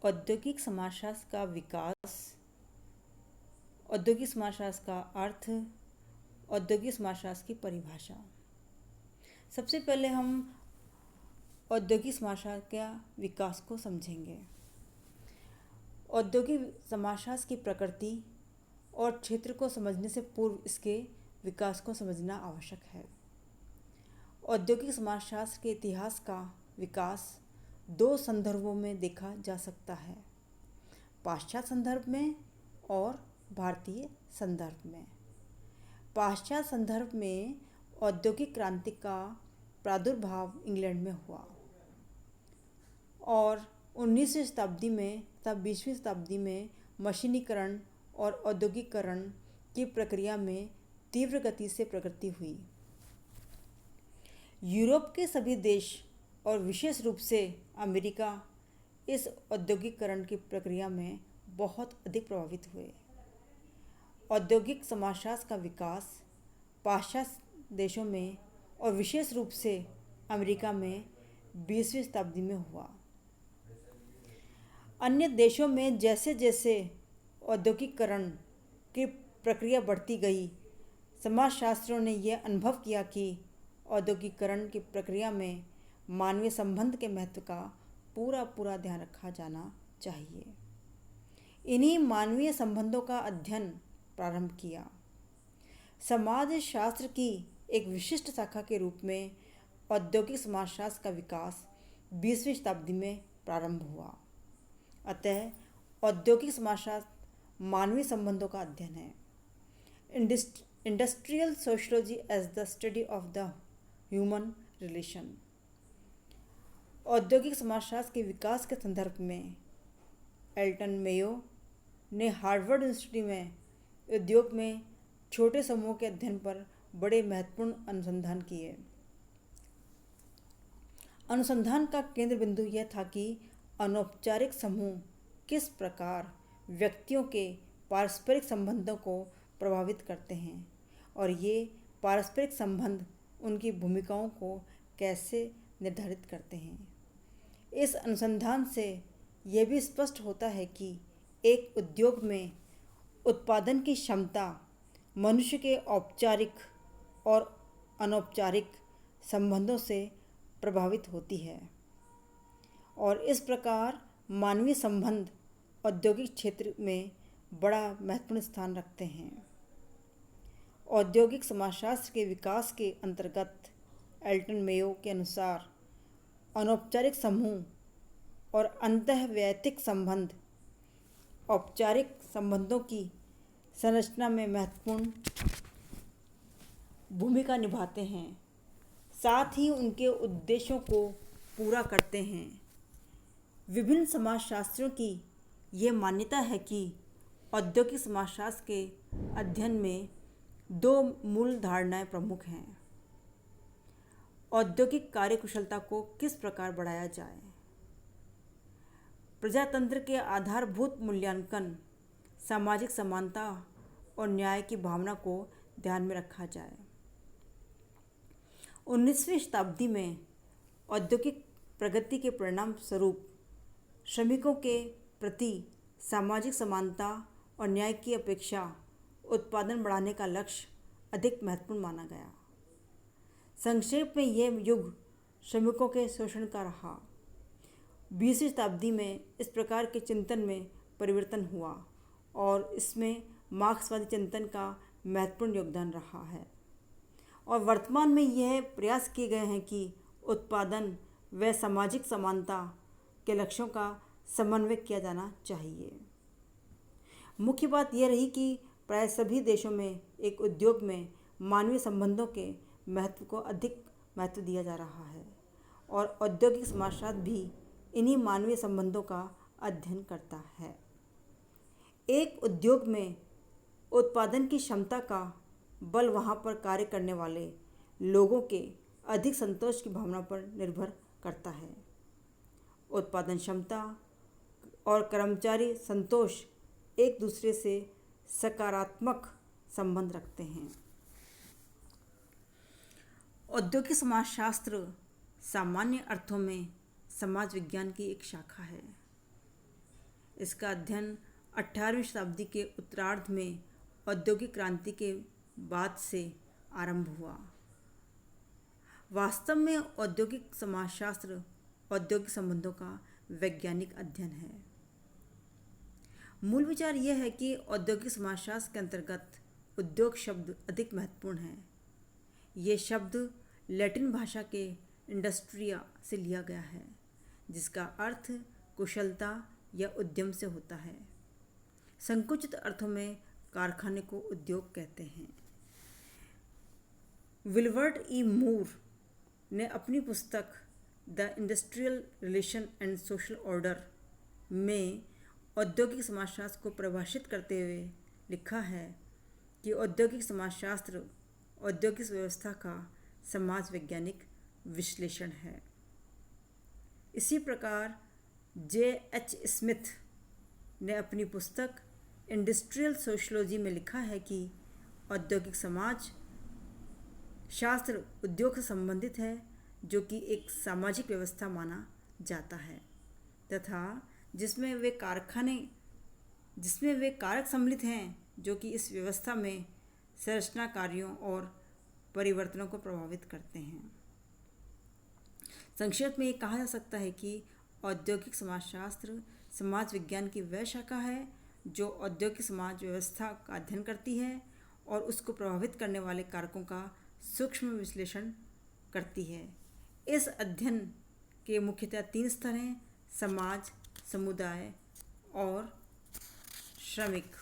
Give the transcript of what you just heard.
औद्योगिक समाजशास्त्र का विकास, औद्योगिक समाजशास्त्र का अर्थ, औद्योगिक समाजशास्त्र की परिभाषा। सबसे पहले हम औद्योगिक समाजशास्त्र के विकास को समझेंगे। औद्योगिक समाजशास्त्र की प्रकृति और क्षेत्र को समझने से पूर्व इसके विकास को समझना आवश्यक है। औद्योगिक समाजशास्त्र के इतिहास का विकास दो संदर्भों में देखा जा सकता है, पाश्चात्य संदर्भ में और भारतीय संदर्भ में। पाश्चात्य संदर्भ में औद्योगिक क्रांति का प्रादुर्भाव इंग्लैंड में हुआ और 19वीं शताब्दी में तथा 20वीं शताब्दी में मशीनीकरण और औद्योगिकरण की प्रक्रिया में तीव्र गति से प्रगति हुई। यूरोप के सभी देश और विशेष रूप से अमेरिका इस औद्योगिकरण की प्रक्रिया में बहुत अधिक प्रभावित हुए। औद्योगिक समाजशास्त्र का विकास पाश्चात्य देशों में और विशेष रूप से अमेरिका में 20वीं शताब्दी में हुआ। अन्य देशों में जैसे जैसे औद्योगिकरण की प्रक्रिया बढ़ती गई, समाजशास्त्रियों ने यह अनुभव किया कि औद्योगिकरण की प्रक्रिया में मानवीय संबंध के महत्व का पूरा ध्यान रखा जाना चाहिए। इन्हीं मानवीय संबंधों का अध्ययन प्रारंभ किया। समाजशास्त्र की एक विशिष्ट शाखा के रूप में औद्योगिक समाजशास्त्र का विकास 20वीं शताब्दी में प्रारंभ हुआ। अतः औद्योगिक समाजशास्त्र मानवीय संबंधों का अध्ययन है। Industrial sociology as the study of the human relation. औद्योगिक समाजशास्त्र के विकास के संदर्भ में एल्टन मेयो ने हार्वर्ड यूनिवर्सिटी में उद्योग में छोटे समूह के अध्ययन पर बड़े महत्वपूर्ण अनुसंधान किए। अनुसंधान का केंद्र बिंदु यह था कि अनौपचारिक समूह किस प्रकार व्यक्तियों के पारस्परिक संबंधों को प्रभावित करते हैं और ये पारस्परिक संबंध उनकी भूमिकाओं को कैसे निर्धारित करते हैं। इस अनुसंधान से यह भी स्पष्ट होता है कि एक उद्योग में उत्पादन की क्षमता मनुष्य के औपचारिक और अनौपचारिक संबंधों से प्रभावित होती है और इस प्रकार मानवीय संबंध औद्योगिक क्षेत्र में बड़ा महत्वपूर्ण स्थान रखते हैं। औद्योगिक समाजशास्त्र के विकास के अंतर्गत एल्टन मेयो के अनुसार अनौपचारिक समूह और अंतःवैयक्तिक संबंध औपचारिक संबंधों की संरचना में महत्वपूर्ण भूमिका निभाते हैं, साथ ही उनके उद्देश्यों को पूरा करते हैं। विभिन्न समाजशास्त्रियों की ये मान्यता है कि औद्योगिक समाजशास्त्र के अध्ययन में दो मूल धारणाएं प्रमुख हैं। औद्योगिक कार्यकुशलता को किस प्रकार बढ़ाया जाए, प्रजातंत्र के आधारभूत मूल्यांकन, सामाजिक समानता और न्याय की भावना को ध्यान में रखा जाए। 19वीं शताब्दी में औद्योगिक प्रगति के परिणाम स्वरूप श्रमिकों के प्रति सामाजिक समानता और न्याय की अपेक्षा उत्पादन बढ़ाने का लक्ष्य अधिक महत्वपूर्ण माना गया। संक्षेप में यह युग श्रमिकों के शोषण का रहा। 20वीं शताब्दी में इस प्रकार के चिंतन में परिवर्तन हुआ और इसमें मार्क्सवादी चिंतन का महत्वपूर्ण योगदान रहा है और वर्तमान में यह प्रयास किए गए हैं कि उत्पादन व सामाजिक समानता के लक्ष्यों का समन्वय किया जाना चाहिए। मुख्य बात यह रही कि प्राय सभी देशों में एक उद्योग में मानवीय संबंधों के महत्व को अधिक महत्व दिया जा रहा है और औद्योगिक समाजशास्त्र भी इन्हीं मानवीय संबंधों का अध्ययन करता है। एक उद्योग में उत्पादन की क्षमता का बल वहाँ पर कार्य करने वाले लोगों के अधिक संतोष की भावना पर निर्भर करता है। उत्पादन क्षमता और कर्मचारी संतोष एक दूसरे से सकारात्मक संबंध रखते हैं। औद्योगिक समाजशास्त्र सामान्य अर्थों में समाज विज्ञान की एक शाखा है। इसका अध्ययन 18वीं शताब्दी के उत्तरार्ध में औद्योगिक क्रांति के बाद से आरंभ हुआ। वास्तव में औद्योगिक समाजशास्त्र औद्योगिक संबंधों का वैज्ञानिक अध्ययन है। मूल विचार यह है कि औद्योगिक समाजशास्त्र के अंतर्गत उद्योग शब्द अधिक महत्वपूर्ण है। ये शब्द लैटिन भाषा के इंडस्ट्रिया से लिया गया है, जिसका अर्थ कुशलता या उद्यम से होता है। संकुचित अर्थों में कारखाने को उद्योग कहते हैं। विल्बर्ट ई मूर ने अपनी पुस्तक the industrial relation and social order में औद्योगिक समाजशास्त्र को परिभाषित करते हुए लिखा है कि औद्योगिक समाजशास्त्र औद्योगिक व्यवस्था का समाज वैज्ञानिक विश्लेषण है। इसी प्रकार J.H. स्मिथ ने अपनी पुस्तक इंडस्ट्रियल सोशियोलॉजी में लिखा है कि औद्योगिक समाज शास्त्र उद्योग से संबंधित है, जो कि एक सामाजिक व्यवस्था माना जाता है तथा जिसमें वे कारक सम्मिलित हैं जो कि इस व्यवस्था में संरचना कार्यों और परिवर्तनों को प्रभावित करते हैं। संक्षेप में ये कहा जा सकता है कि औद्योगिक समाजशास्त्र समाज विज्ञान की वह शाखा है जो औद्योगिक समाज व्यवस्था का अध्ययन करती है और उसको प्रभावित करने वाले कारकों का सूक्ष्म विश्लेषण करती है। इस अध्ययन के मुख्यतः 3 स्तर हैं: समाज, समुदाय और श्रमिक।